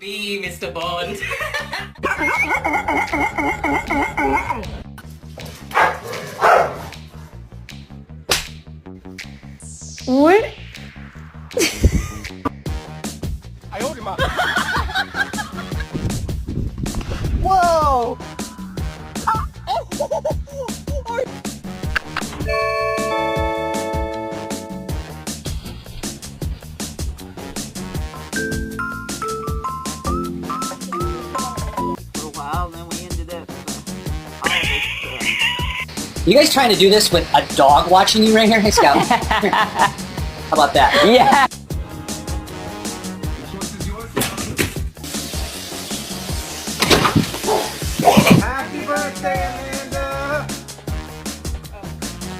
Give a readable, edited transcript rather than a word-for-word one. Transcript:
Be Mr. Bond. What? I hold him up. Whoa! For a while, then we ended up all this. You guys trying to do this with a dog watching you right here? Hey, Scout. How about that? Yeah.